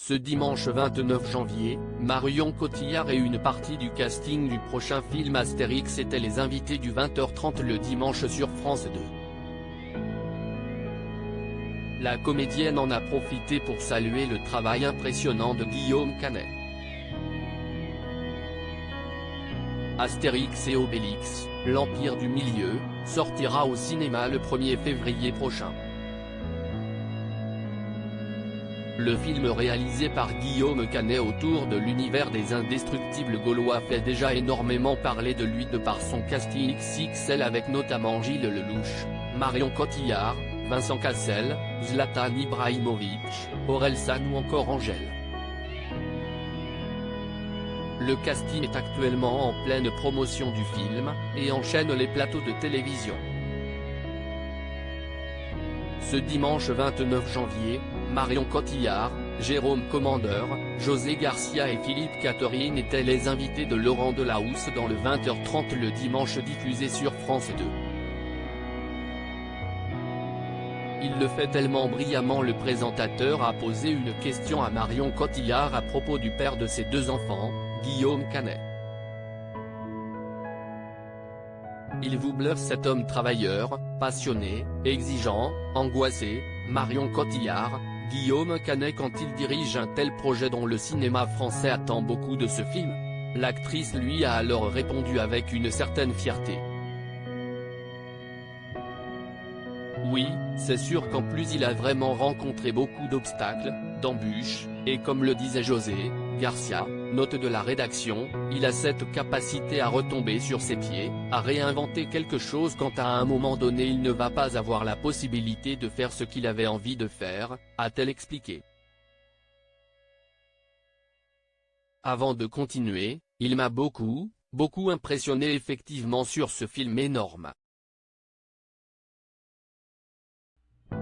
Ce dimanche 29 janvier, Marion Cotillard et une partie du casting du prochain film Astérix étaient les invités du 20h30 le dimanche sur France 2. La comédienne en a profité pour saluer le travail impressionnant de Guillaume Canet. Astérix et Obélix, l'Empire du Milieu, sortira au cinéma le 1er février prochain. Le film réalisé par Guillaume Canet autour de l'univers des indestructibles gaulois fait déjà énormément parler de lui de par son casting XXL avec notamment Gilles Lellouche, Marion Cotillard, Vincent Cassel, Zlatan Ibrahimovic, Orelsan ou encore Angèle. Le casting est actuellement en pleine promotion du film, et enchaîne les plateaux de télévision. Ce dimanche 29 janvier, Marion Cotillard, Jérôme Commandeur, José Garcia et Philippe Catherine étaient les invités de Laurent Delahousse dans le 20h30 le dimanche diffusé sur France 2. Il le fait tellement brillamment. Le présentateur a posé une question à Marion Cotillard à propos du père de ses deux enfants, Guillaume Canet. Il vous bluffe cet homme travailleur, passionné, exigeant, angoissé, Marion Cotillard, Guillaume Canet quand il dirige un tel projet dont le cinéma français attend beaucoup de ce film. L'actrice lui a alors répondu avec une certaine fierté. Oui, c'est sûr qu'en plus il a vraiment rencontré beaucoup d'obstacles, d'embûches, et comme le disait José Garcia, note de la rédaction, il a cette capacité à retomber sur ses pieds, à réinventer quelque chose quand à un moment donné il ne va pas avoir la possibilité de faire ce qu'il avait envie de faire, a-t-elle expliqué. Avant de continuer, il m'a beaucoup impressionné effectivement sur ce film énorme.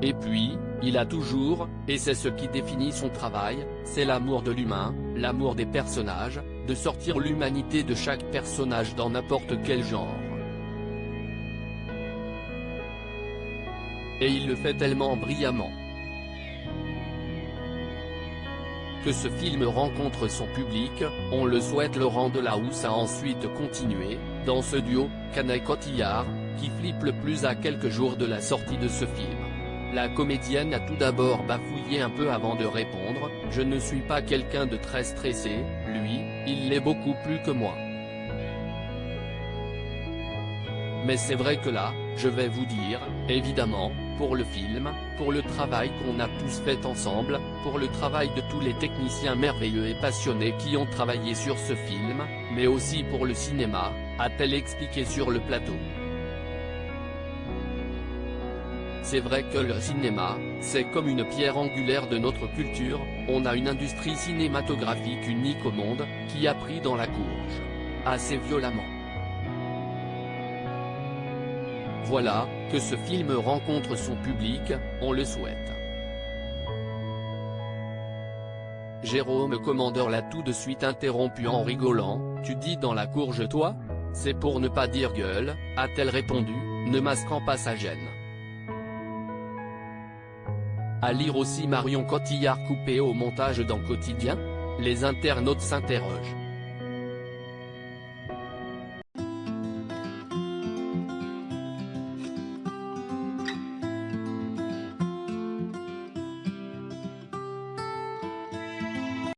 Et puis, il a toujours, et c'est ce qui définit son travail, c'est l'amour de l'humain, l'amour des personnages, de sortir l'humanité de chaque personnage dans n'importe quel genre. Et il le fait tellement brillamment. Que ce film rencontre son public, on le souhaite. Laurent Delahousse a ensuite continué, dans ce duo, Canet-Cotillard, qui flippe le plus à quelques jours de la sortie de ce film. La comédienne a tout d'abord bafouillé un peu avant de répondre « Je ne suis pas quelqu'un de très stressé, lui, il l'est beaucoup plus que moi. Mais c'est vrai que là, je vais vous dire, évidemment, pour le film, pour le travail qu'on a tous fait ensemble, pour le travail de tous les techniciens merveilleux et passionnés qui ont travaillé sur ce film, mais aussi pour le cinéma », a-t-elle expliqué sur le plateau. C'est vrai que le cinéma, c'est comme une pierre angulaire de notre culture, on a une industrie cinématographique unique au monde, qui a pris dans la courge. Assez violemment. Voilà, que ce film rencontre son public, on le souhaite. Jérôme Commandeur l'a tout de suite interrompu en rigolant, « Tu dis dans la courge toi ? C'est pour ne pas dire gueule », a-t-elle répondu, ne masquant pas sa gêne. À lire aussi Marion Cotillard coupée au montage dans Quotidien ? Les internautes s'interrogent.